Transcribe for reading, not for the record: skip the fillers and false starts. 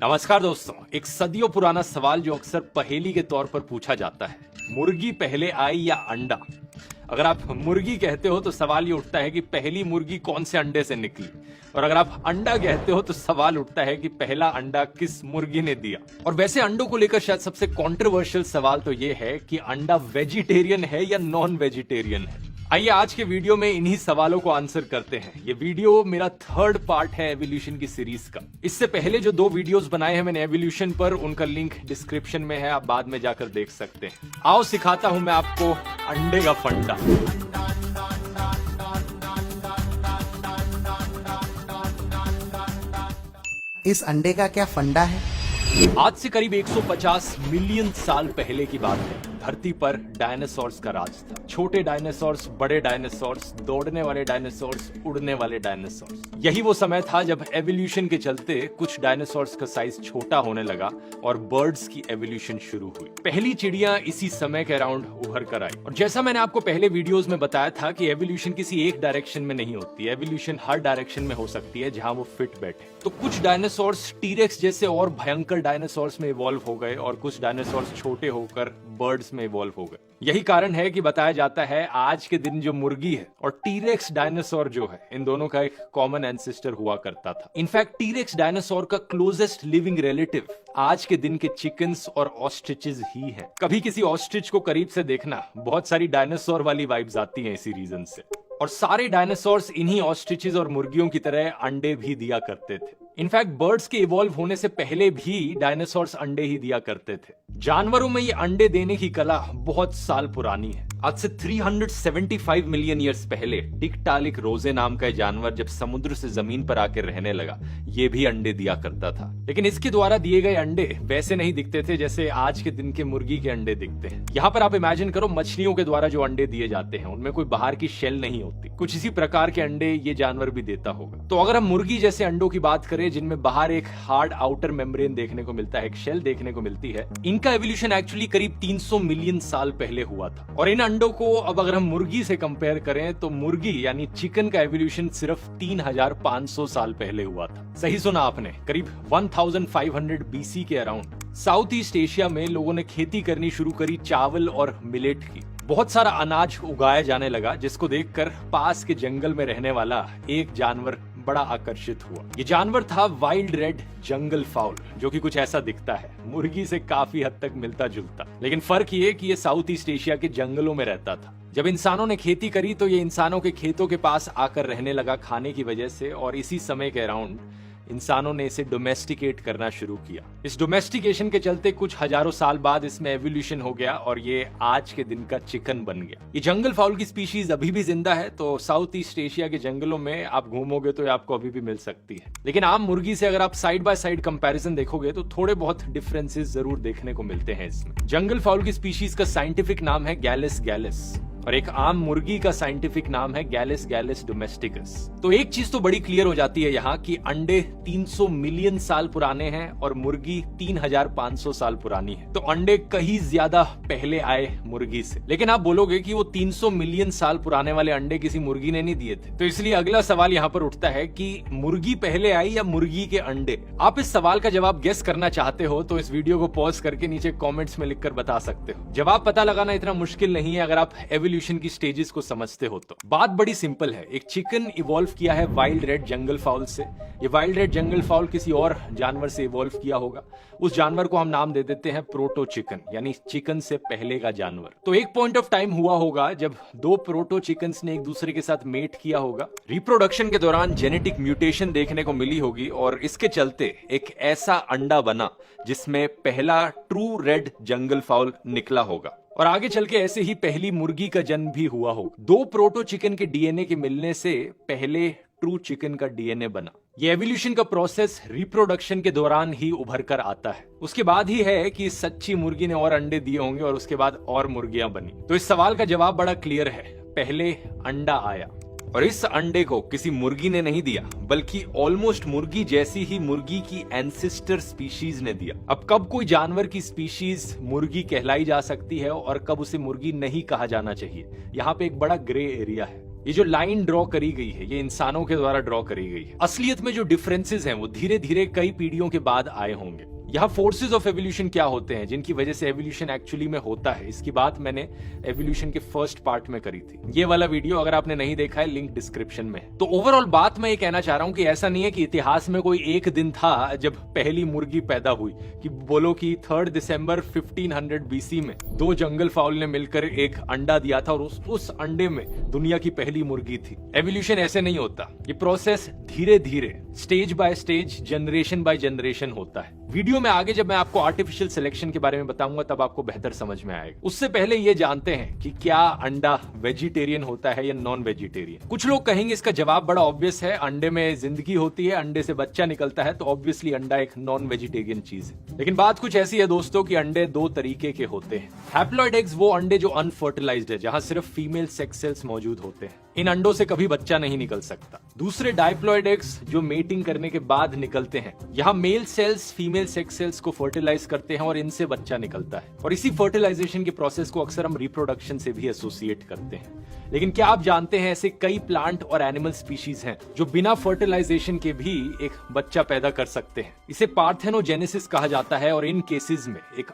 नमस्कार दोस्तों, एक सदियों पुराना सवाल जो अक्सर पहेली के तौर पर पूछा जाता है, मुर्गी पहले आई या अंडा? अगर आप मुर्गी कहते हो तो सवाल ये उठता है कि पहली मुर्गी कौन से अंडे से निकली, और अगर आप अंडा कहते हो तो सवाल उठता है कि पहला अंडा किस मुर्गी ने दिया। और वैसे अंडों को लेकर शायद सबसे कंट्रोवर्शियल सवाल तो ये है कि अंडा वेजिटेरियन है या नॉन वेजिटेरियन है। आइए आज के वीडियो में इन्हीं सवालों को आंसर करते हैं। ये वीडियो मेरा थर्ड पार्ट है एवोल्यूशन की सीरीज का। इससे पहले जो 2 वीडियोस बनाए हैं मैंने एवोल्यूशन पर, उनका लिंक डिस्क्रिप्शन में है, आप बाद में जाकर देख सकते हैं। आओ सिखाता हूं मैं आपको अंडे का फंडा। इस अंडे का क्या फंडा है? आज से करीब 150 मिलियन साल पहले की बात है। धरती पर डायनासोर्स का राज था। छोटे डायनासोर्स, बड़े डायनासोर्स, दौड़ने वाले डायनासोर्स, उड़ने वाले डायनासोर्स। यही वो समय था जब एवोल्यूशन के चलते कुछ डायनासोर्स का साइज छोटा होने लगा और बर्ड्स की एवोल्यूशन शुरू हुई। पहली चिड़िया इसी समय के अराउंड उभर कर आई। और जैसा मैंने आपको पहले वीडियोस में बताया था कि एवोल्यूशन किसी एक डायरेक्शन में नहीं होती, एवोल्यूशन हर डायरेक्शन में हो सकती है जहां वो फिट बैठे। तो कुछ डायनासोर्स टीरेक्स जैसे और भयंकर डायनासोर्स में इवॉल्व हो गए और कुछ डायनासोर्स छोटे होकर बर्ड्स में इवॉल्व हो गए। यही कारण है कि बताया जाता है आज के दिन जो मुर्गी है और टीरेक्स डायनासोर जो है, इन दोनों का एक कॉमन एंसेस्टर हुआ करता था। इनफैक्ट टीरेक्स डायनासोर का क्लोजेस्ट लिविंग रिलेटिव आज के दिन के चिकन्स और ऑस्ट्रिचेस ही है। कभी किसी ऑस्ट्रिच को करीब से देखना, बहुत सारी डायनासोर वाली वाइब्स आती हैं इसी रीजन से। और सारे डायनासोर्स इन्हीं ऑस्ट्रिचेस और मुर्गियों की तरह अंडे भी दिया करते थे। इनफैक्ट बर्ड्स के इवॉल्व होने से पहले भी डायनासोर्स अंडे ही दिया करते थे। जानवरों में ये अंडे देने की कला बहुत साल पुरानी है। आज से 375 मिलियन ईयर्स पहले टिकटालिक रोजे नाम का जानवर जब समुद्र से जमीन पर आकर रहने लगा, ये भी अंडे दिया करता था। लेकिन इसके द्वारा दिए गए अंडे वैसे नहीं दिखते थे जैसे आज के दिन के मुर्गी के अंडे दिखते हैं। यहाँ पर आप इमेजिन करो, मछलियों के द्वारा जो अंडे दिए जाते हैं उनमें कोई बाहर की शेल नहीं होती। कुछ इसी प्रकार के अंडे ये जानवर भी देता होगा। तो अगर हम मुर्गी जैसे अंडों की बात करें जिनमें बाहर एक हार्ड आउटर मेम्ब्रेन देखने को मिलता है, एक शेल देखने को मिलती है, इनका एवोल्यूशन एक्चुअली करीब 300 मिलियन साल पहले हुआ था। और इन अंडों को अब अगर हम मुर्गी से कंपेयर करें तो मुर्गी यानी चिकन का एवोल्यूशन सिर्फ 3500 साल पहले हुआ था। सही सुना आपने, करीब 1500 बीसी के अराउंड साउथ ईस्ट एशिया में लोगों ने खेती करनी शुरू करी चावल और मिलेट की। बहुत सारा अनाज उगाया जाने लगा जिसको देखकर पास के जंगल में रहने वाला एक जानवर बड़ा आकर्षित हुआ। ये जानवर था वाइल्ड रेड जंगल फाउल, जो कि कुछ ऐसा दिखता है, मुर्गी से काफी हद तक मिलता जुलता। लेकिन फर्क ये कि ये साउथ ईस्ट एशिया के जंगलों में रहता था। जब इंसानों ने खेती करी तो ये इंसानों के खेतों के पास आकर रहने लगा खाने की वजह से, और इसी समय के अराउंड इंसानों ने इसे डोमेस्टिकेट करना शुरू किया। इस डोमेस्टिकेशन के चलते कुछ हजारों साल बाद इसमें एवोल्यूशन हो गया और ये आज के दिन का चिकन बन गया। ये जंगल फाउल की स्पीशीज अभी भी जिंदा है, तो साउथ ईस्ट एशिया के जंगलों में आप घूमोगे तो आपको अभी भी मिल सकती है। लेकिन आम मुर्गी से अगर आप साइड बाय साइड कंपैरिजन देखोगे तो थोड़े बहुत डिफरेंसेस जरूर देखने को मिलते हैं इसमें। जंगल फाउल की स्पीशीज का साइंटिफिक नाम है गैलिस गैलिस और एक आम मुर्गी का साइंटिफिक नाम है गैलिस गैलिस डोमेस्टिकस। तो एक चीज तो बड़ी क्लियर हो जाती है यहाँ कि अंडे 300 मिलियन साल पुराने हैं और मुर्गी 3500 साल पुरानी है। तो अंडे कहीं ज्यादा पहले आए मुर्गी से। लेकिन आप बोलोगे कि वो 300 मिलियन साल पुराने वाले अंडे किसी मुर्गी ने नहीं दिए थे। तो इसलिए अगला सवाल यहाँ पर उठता है कि मुर्गी पहले आई या मुर्गी के अंडे? आप इस सवाल का जवाब गेस करना चाहते हो तो इस वीडियो को पॉज करके नीचे कॉमेंट्स में लिखकर बता सकते हो। जवाब पता लगाना इतना मुश्किल नहीं है अगर आप एवोल्यूशन की स्टेजेस को समझते हो तो। बात बड़ी सिंपल है। एक चिकन इवॉल्व किया है वाइल्ड रेड जंगल फाउल से। ये वाइल्ड रेड जंगल फाउल किसी और जानवर से इवॉल्व किया होगा। उस जानवर को हम नाम दे देते हैं प्रोटो चिकन, यानी चिकन से पहले का जानवर। तो एक पॉइंट ऑफ टाइम हुआ होगा जब 2 प्रोटो चिकन्स ने एक दूसरे के साथ मेट किया होगा। रिप्रोडक्शन के दौरान जेनेटिक म्यूटेशन देखने को मिली होगी और इसके चलते एक ऐसा अंडा बना जिसमें पहला ट्रू रेड जंगल फाउल निकला होगा। और आगे चल के ऐसे ही पहली मुर्गी का जन्म भी हुआ हो। 2 प्रोटो चिकन के डीएनए के मिलने से पहले ट्रू चिकन का डीएनए बना। ये एवोल्यूशन का प्रोसेस रिप्रोडक्शन के दौरान ही उभर कर आता है। उसके बाद ही है कि सच्ची मुर्गी ने और अंडे दिए होंगे और उसके बाद और मुर्गियां बनी। तो इस सवाल का जवाब बड़ा क्लियर है, पहले अंडा आया। और इस अंडे को किसी मुर्गी ने नहीं दिया, बल्कि ऑलमोस्ट मुर्गी जैसी ही मुर्गी की एंसेस्टर स्पीशीज ने दिया। अब कब कोई जानवर की स्पीशीज मुर्गी कहलाई जा सकती है और कब उसे मुर्गी नहीं कहा जाना चाहिए, यहाँ पे एक बड़ा ग्रे एरिया है। ये जो लाइन ड्रॉ करी गई है ये इंसानों के द्वारा ड्रॉ करी गई है। असलियत में जो डिफरेंसेस हैं वो धीरे धीरे कई पीढ़ियों के बाद आए होंगे। यहाँ फोर्सेस ऑफ एवोल्यूशन क्या होते हैं जिनकी वजह से एवोल्यूशन एक्चुअली में होता है, इसकी बात मैंने एवोल्यूशन के फर्स्ट पार्ट में करी थी। ये वाला वीडियो अगर आपने नहीं देखा है लिंक डिस्क्रिप्शन में है। तो ओवरऑल बात मैं ये कहना चाह रहा हूँ कि ऐसा नहीं है कि इतिहास में कोई एक दिन था जब पहली मुर्गी पैदा हुई कि बोलो कि 3 दिसंबर 1500 बीसी में 2 जंगल फाउल ने मिलकर एक अंडा दिया था और उस अंडे में दुनिया की पहली मुर्गी थी। एवोल्यूशन ऐसे नहीं होता, ये प्रोसेस धीरे धीरे stage by stage generation by generation होता है। वीडियो में आगे जब मैं आपको आर्टिफिशियल सिलेक्शन के बारे में बताऊंगा तब आपको बेहतर समझ में आएगा। उससे पहले ये जानते हैं कि क्या अंडा वेजिटेरियन होता है या नॉन वेजिटेरियन। कुछ लोग कहेंगे इसका जवाब बड़ा ऑब्वियस है, अंडे में जिंदगी होती है, अंडे से बच्चा निकलता है, तो ऑब्वियसली अंडा एक नॉन वेजिटेरियन चीज है। लेकिन बात कुछ ऐसी है दोस्तों कि अंडे 2 तरीके के होते हैं। हैप्लॉइड एग्स वो अंडे जो अनफर्टिलाइज्ड है, जहां सिर्फ फीमेल सेक्स सेल्स मौजूद होते हैं, इन अंडों से कभी बच्चा नहीं निकल सकता। दूसरे डाइप्लॉइड एग्स जो मेटिंग करने के बाद निकलते हैं, यहाँ male cells female sex cells को फर्टिलाइज करते हैं और इनसे बच्चा निकलता है। और इसी फर्टिलाइजेशन के प्रोसेस को अक्सर हम रिप्रोडक्शन से भी एसोसिएट करते हैं। लेकिन क्या आप जानते हैं ऐसे कई प्लांट और एनिमल स्पीशीज हैं जो बिना फर्टिलाइजेशन के भी एक बच्चा पैदा कर सकते हैं। इसे पार्थेनोजेनेसिस कहा जाता है और इन केसेस में एक